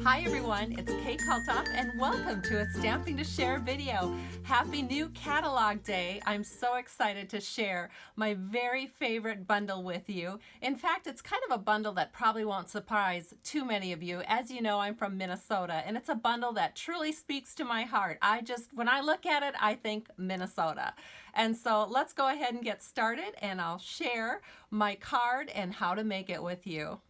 Hi everyone, it's Kate Kalthoff and welcome to a Stamping to Share video. Happy new catalog day. I'm so excited to share my very favorite bundle with you. In fact, it's kind of a bundle that probably won't surprise too many of you. As you know, I'm from Minnesota and it's a bundle that truly speaks to my heart. When I look at it, I think Minnesota. And so let's go ahead and get started and I'll share my card and how to make it with you.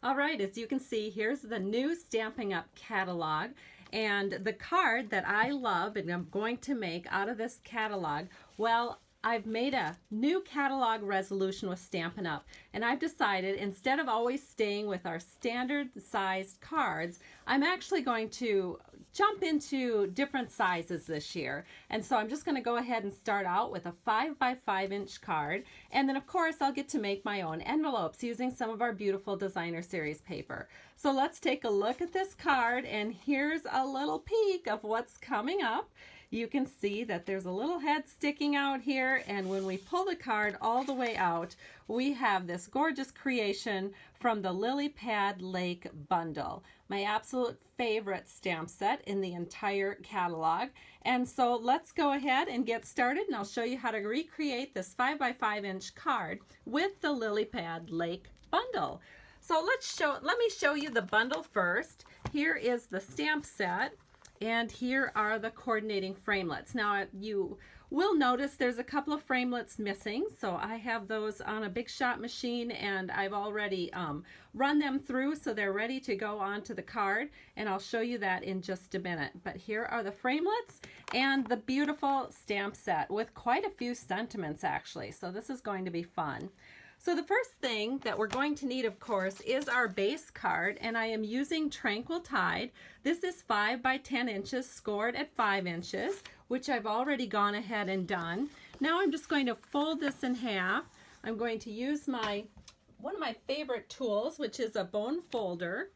All right, as you can see, here's the new Stampin' Up catalog, and the card that I love and I'm going to make out of this catalog, well, I've made a new catalog resolution with Stampin' Up, and I've decided instead of always staying with our standard sized cards, I'm actually going to jump into different sizes this year. And so I'm just going to go ahead and start out with a 5x5 inch card, and then of course I'll get to make my own envelopes using some of our beautiful designer series paper. So let's take a look at this card, and here's a little peek of what's coming up. You can see that there's a little head sticking out here, and when we pull the card all the way out, we have this gorgeous creation from the Lilypad Lake bundle, my absolute favorite stamp set in the entire catalog. And so let's go ahead and get started, and I'll show you how to recreate this 5x5 inch card with the Lilypad Lake bundle. So let me show you the bundle first. Here is the stamp set. And here are the coordinating framelits. Now you will notice there's a couple of framelits missing, so I have those on a Big Shot machine and I've already run them through so they're ready to go onto the card, and I'll show you that in just a minute. But here are the framelits and the beautiful stamp set with quite a few sentiments actually, so this is going to be fun. So the first thing that we're going to need, of course, is our base card, and I am using Tranquil Tide. This is 5x10 inches scored at 5 inches, which I've already gone ahead and done. Now I'm just going to fold this in half. I'm going to use one of my favorite tools, which is a bone folder,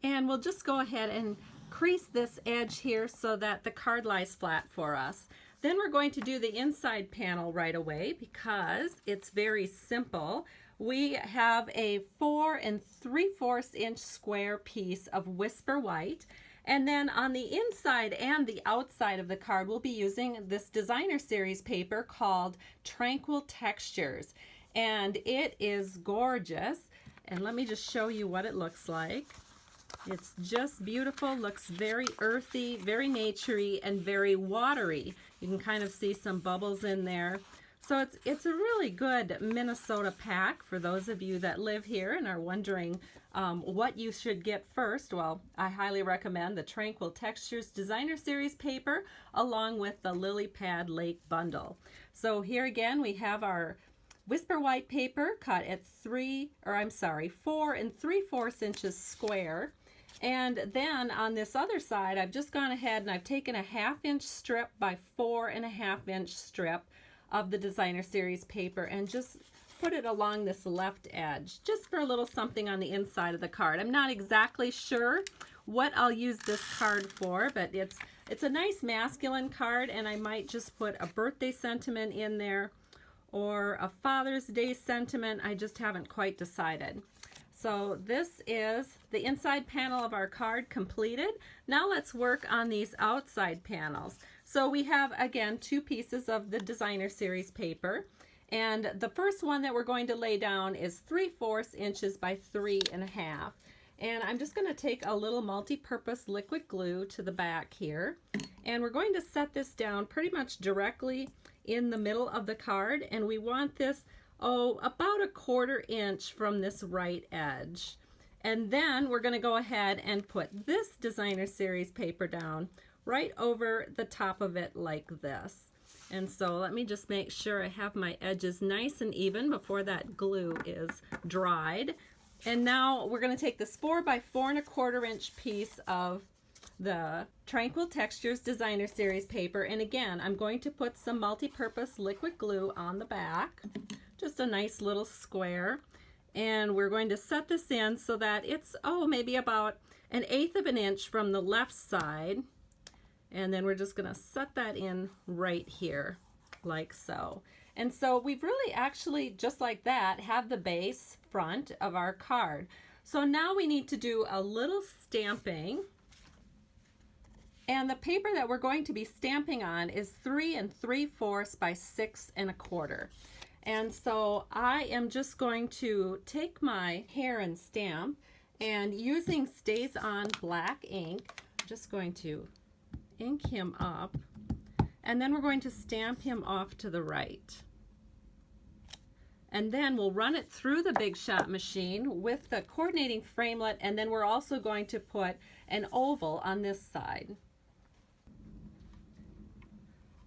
and we'll just go ahead and crease this edge here so that the card lies flat for us. Then we're going to do the inside panel right away because it's very simple. We have a 4 3/4 inch square piece of Whisper White, and then on the inside and the outside of the card we'll be using this designer series paper called Tranquil Textures, and it is gorgeous. And let me just show you what it looks like. It's just beautiful, looks very earthy, very naturey, and very watery. You can kind of see some bubbles in there. So it's a really good Minnesota pack for those of you that live here and are wondering what you should get first. Well, I highly recommend the Tranquil Textures Designer Series paper along with the Lilypad Lake bundle. So here again we have our Whisper White paper cut at 4 3/4 inches square. And then on this other side, I've just gone ahead and I've taken a 1/2 inch strip by 4 1/2 inch strip of the designer series paper and just put it along this left edge, just for a little something on the inside of the card. I'm not exactly sure what I'll use this card for, but it's a nice masculine card, and I might just put a birthday sentiment in there or a Father's Day sentiment. I just haven't quite decided. So this is the inside panel of our card completed. Now let's work on these outside panels. So we have, again, 2 pieces of the designer series paper. And the first one that we're going to lay down is 3/4 inches by 3 1/2. And I'm just going to take a little multi-purpose liquid glue to the back here. And we're going to set this down pretty much directly in the middle of the card. And we want this about 1/4 inch from this right edge. And then we're going to go ahead and put this designer series paper down right over the top of it like this. And so let me just make sure I have my edges nice and even before that glue is dried. And now we're going to take this 4x4 1/4 inch piece of the Tranquil Textures Designer Series paper, and again I'm going to put some multi-purpose liquid glue on the back, just a nice little square, and we're going to set this in so that it's maybe about 1/8 of an inch from the left side, and then we're just going to set that in right here like so. And so we've really actually just like that have the base front of our card. So now we need to do a little stamping. And the paper that we're going to be stamping on is 3 3/4 by 6 1/4. And so I am just going to take my heron stamp and using Stays On black ink, I'm just going to ink him up, and then we're going to stamp him off to the right. And then we'll run it through the Big Shot machine with the coordinating framelit, and then we're also going to put an oval on this side.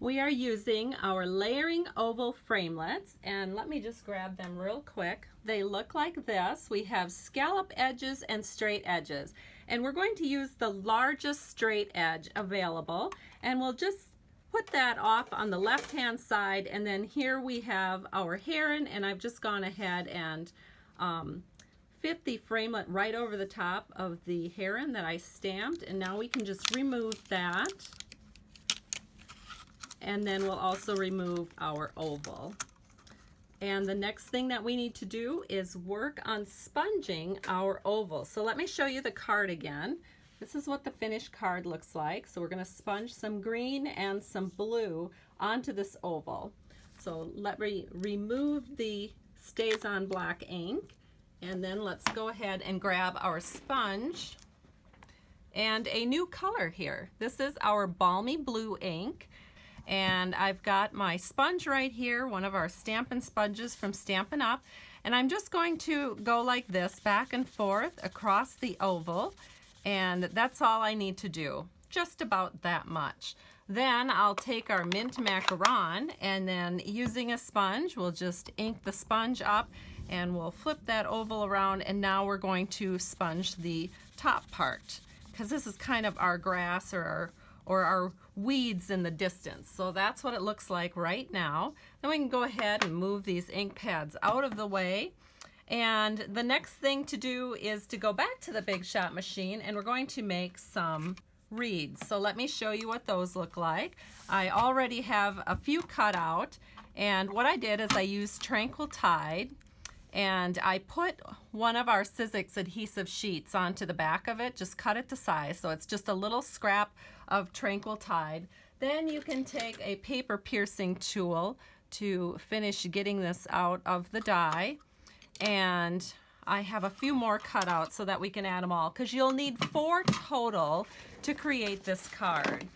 We are using our layering oval framelits, and let me just grab them real quick. They look like this. We have scallop edges and straight edges, and we're going to use the largest straight edge available, and we'll just put that off on the left hand side, and then here we have our heron, and I've just gone ahead and fit the framelit right over the top of the heron that I stamped, and now we can just remove that. And then we'll also remove our oval. And the next thing that we need to do is work on sponging our oval. So let me show you the card again. This is what the finished card looks like. So we're going to sponge some green and some blue onto this oval. So let me remove the Stays On black ink, and then let's go ahead and grab our sponge and a new color here. This is our balmy blue ink. And I've got my sponge right here, one of our Stampin' sponges from Stampin' Up. And I'm just going to go like this, back and forth across the oval. And that's all I need to do, just about that much. Then I'll take our mint macaron, and then using a sponge, we'll just ink the sponge up, and we'll flip that oval around, and now we're going to sponge the top part, because this is kind of our grass or our weeds in the distance. So that's what it looks like right now. Then we can go ahead and move these ink pads out of the way. And the next thing to do is to go back to the Big Shot machine, and we're going to make some reeds. So let me show you what those look like. I already have a few cut out, and what I did is I used Tranquil Tide, and I put one of our Sizzix adhesive sheets onto the back of it, just cut it to size, so it's just a little scrap of Tranquil Tide. Then you can take a paper piercing tool to finish getting this out of the die, and I have a few more cut out so that we can add them all, because you'll need 4 total to create this card.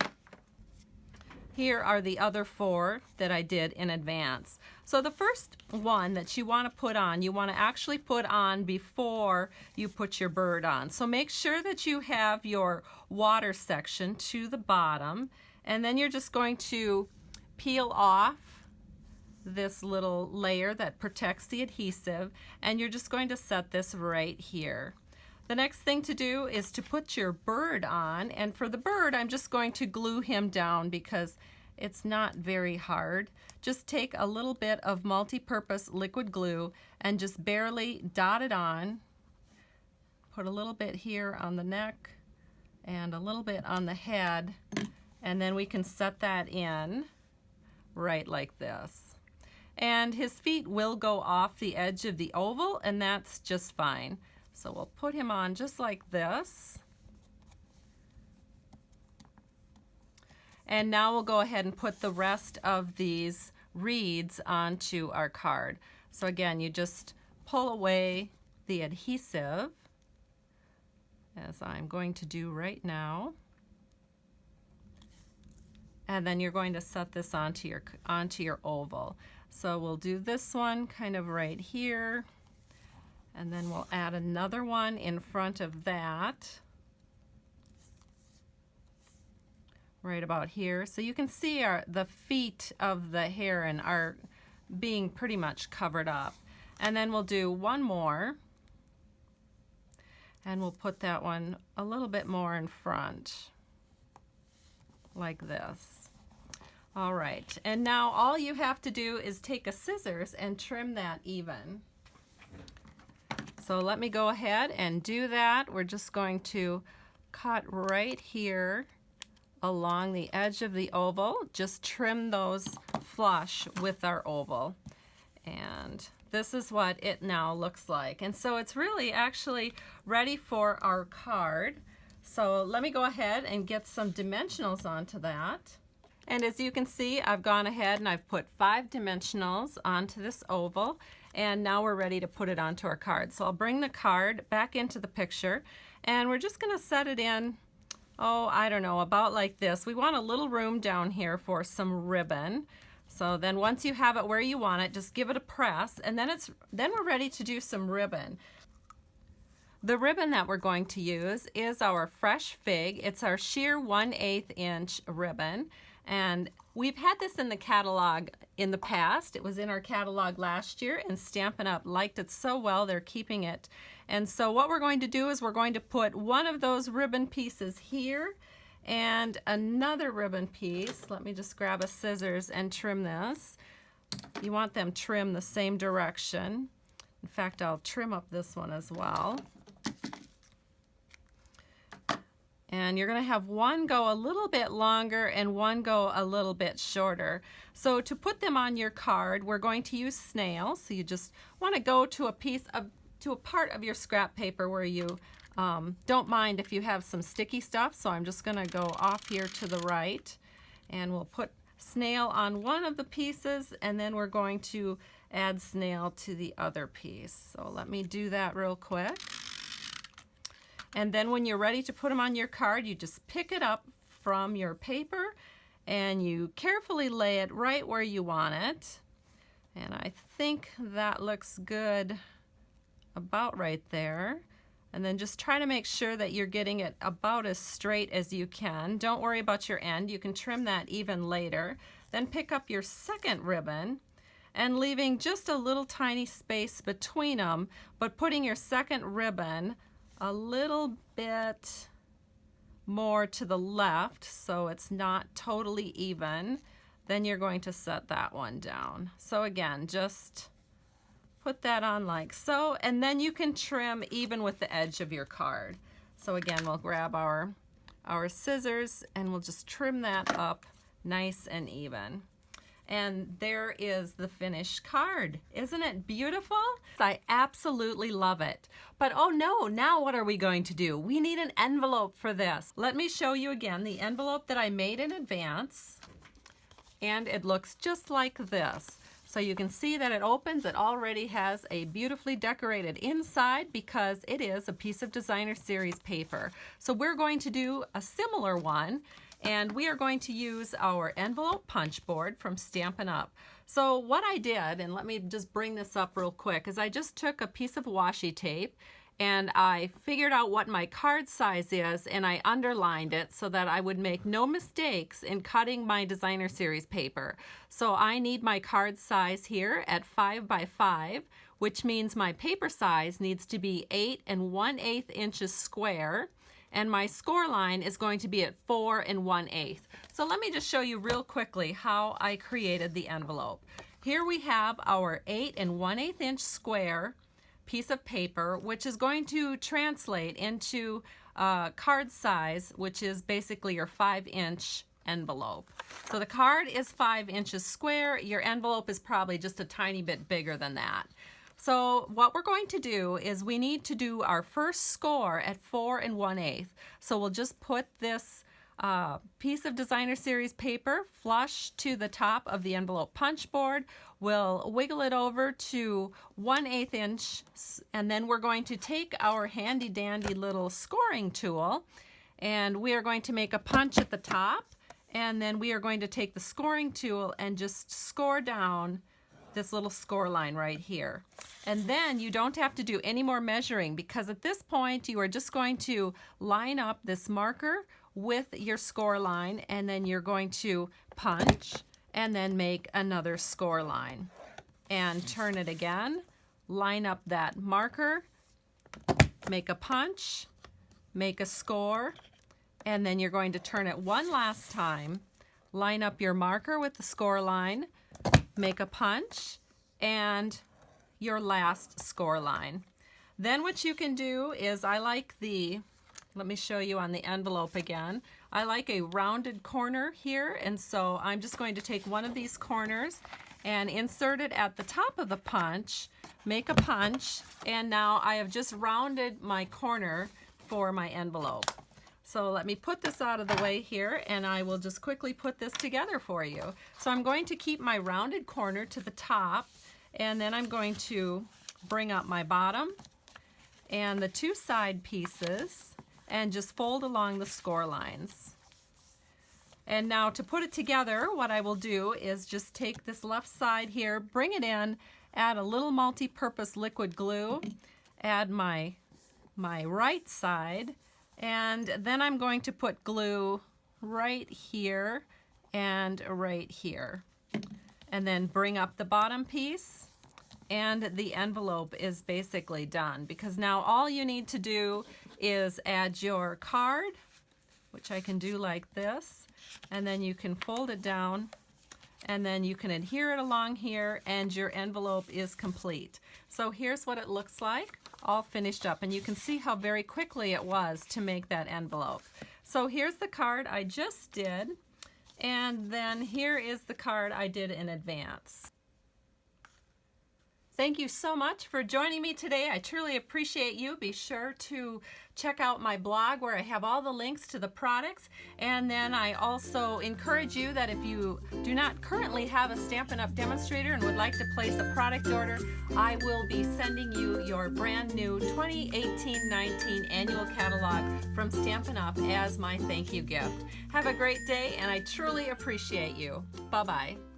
Here are the other 4 that I did in advance. So the first one that you want to put on, you want to actually put on before you put your bird on. So make sure that you have your water section to the bottom, and then you're just going to peel off this little layer that protects the adhesive, and you're just going to set this right here. The next thing to do is to put your bird on, and for the bird I'm just going to glue him down because it's not very hard. Just take a little bit of multi-purpose liquid glue and just barely dot it on. Put a little bit here on the neck and a little bit on the head, and then we can set that in right like this. And his feet will go off the edge of the oval, and that's just fine. So we'll put him on just like this. And now we'll go ahead and put the rest of these reeds onto our card. So again, you just pull away the adhesive, as I'm going to do right now. And then you're going to set this onto your oval. So we'll do this one kind of right here, and then we'll add another one in front of that, right about here. So you can see the feet of the heron are being pretty much covered up. And then we'll do one more, and we'll put that one a little bit more in front, like this. All right, and now all you have to do is take a scissors and trim that even. So let me go ahead and do that. We're just going to cut right here along the edge of the oval. Just trim those flush with our oval. And this is what it now looks like. And so it's really actually ready for our card. So let me go ahead and get some dimensionals onto that. And as you can see, I've gone ahead and I've put 5 dimensionals onto this oval, and now we're ready to put it onto our card. So I'll bring the card back into the picture, and we're just going to set it in, oh, I don't know, about like this. We want a little room down here for some ribbon. So then once you have it where you want it, just give it a press, and then we're ready to do some ribbon. The ribbon that we're going to use is our Fresh Fig. It's our sheer 1/8 inch ribbon, and we've had this in the catalog in the past. It was in our catalog last year, and Stampin' Up! Liked it so well they're keeping it. And so what we're going to do is we're going to put one of those ribbon pieces here and another ribbon piece. Let me just grab a scissors and trim this. You want them trimmed the same direction. In fact, I'll trim up this one as well. And you're going to have one go a little bit longer and one go a little bit shorter. So to put them on your card, we're going to use snails. So you just want to go to a part of your scrap paper where you don't mind if you have some sticky stuff. So I'm just going to go off here to the right, and we'll put snail on one of the pieces, and then we're going to add snail to the other piece. So let me do that real quick. And then when you're ready to put them on your card, you just pick it up from your paper and you carefully lay it right where you want it. And I think that looks good about right there. And then just try to make sure that you're getting it about as straight as you can. Don't worry about your end. You can trim that even later. Then pick up your second ribbon and leaving just a little tiny space between them, but putting your second ribbon a little bit more to the left so it's not totally even. Then you're going to set that one down. So again, just put that on like so, and then you can trim even with the edge of your card. So again, we'll grab our scissors and we'll just trim that up nice and even. And there is the finished card. Isn't it beautiful? I absolutely love it. But oh no, now what are we going to do? We need an envelope for this. Let me show you again the envelope that I made in advance. And it looks just like this. So you can see that it opens. It already has a beautifully decorated inside because it is a piece of designer series paper. So we're going to do a similar one. And we are going to use our envelope punch board from Stampin' Up. So what I did, and let me just bring this up real quick, is I just took a piece of washi tape and I figured out what my card size is, and I underlined it so that I would make no mistakes in cutting my designer series paper. So I need my card size here at 5 by 5, which means my paper size needs to be 8 1/8 inches square. And my score line is going to be at 4 1/8. So let me just show you real quickly how I created the envelope. Here we have our 8 1/8 inch square piece of paper, which is going to translate into card size, which is basically your 5-inch envelope. So the card is 5 inches square. Your envelope is probably just a tiny bit bigger than that. So what we're going to do is we need to do our first score at 4 1/8. So we'll just put this piece of designer series paper flush to the top of the envelope punch board. We'll wiggle it over to 1/8 inch, and then we're going to take our handy dandy little scoring tool, and we are going to make a punch at the top, and then we are going to take the scoring tool and just score down this little score line right here. And then you don't have to do any more measuring, because at this point you are just going to line up this marker with your score line, and then you're going to punch and then make another score line and turn it again, line up that marker, make a punch, make a score, and then you're going to turn it one last time, line up your marker with the score line, make a punch, and your last score line. Then what you can do is, let me show you on the envelope again. I like a rounded corner here, and so I'm just going to take one of these corners and insert it at the top of the punch, make a punch, and now I have just rounded my corner for my envelope. So let me put this out of the way here, and I will just quickly put this together for you. So I'm going to keep my rounded corner to the top, and then I'm going to bring up my bottom and the two side pieces and just fold along the score lines. And now to put it together, what I will do is just take this left side here, bring it in, add a little multi-purpose liquid glue, add my right side, and then I'm going to put glue right here and right here. And then bring up the bottom piece, and the envelope is basically done, because now all you need to do is add your card, which I can do like this, and then you can fold it down, and then you can adhere it along here, and your envelope is complete. So here's what it looks like, all finished up, and you can see how very quickly it was to make that envelope. So here's the card I just did, and then here is the card I did in advance. Thank you so much for joining me today. I truly appreciate you. Be sure to check out my blog where I have all the links to the products. And then I also encourage you that if you do not currently have a Stampin' Up! Demonstrator and would like to place a product order, I will be sending you your brand new 2018-19 annual catalog from Stampin' Up! As my thank you gift. Have a great day, and I truly appreciate you. Bye-bye.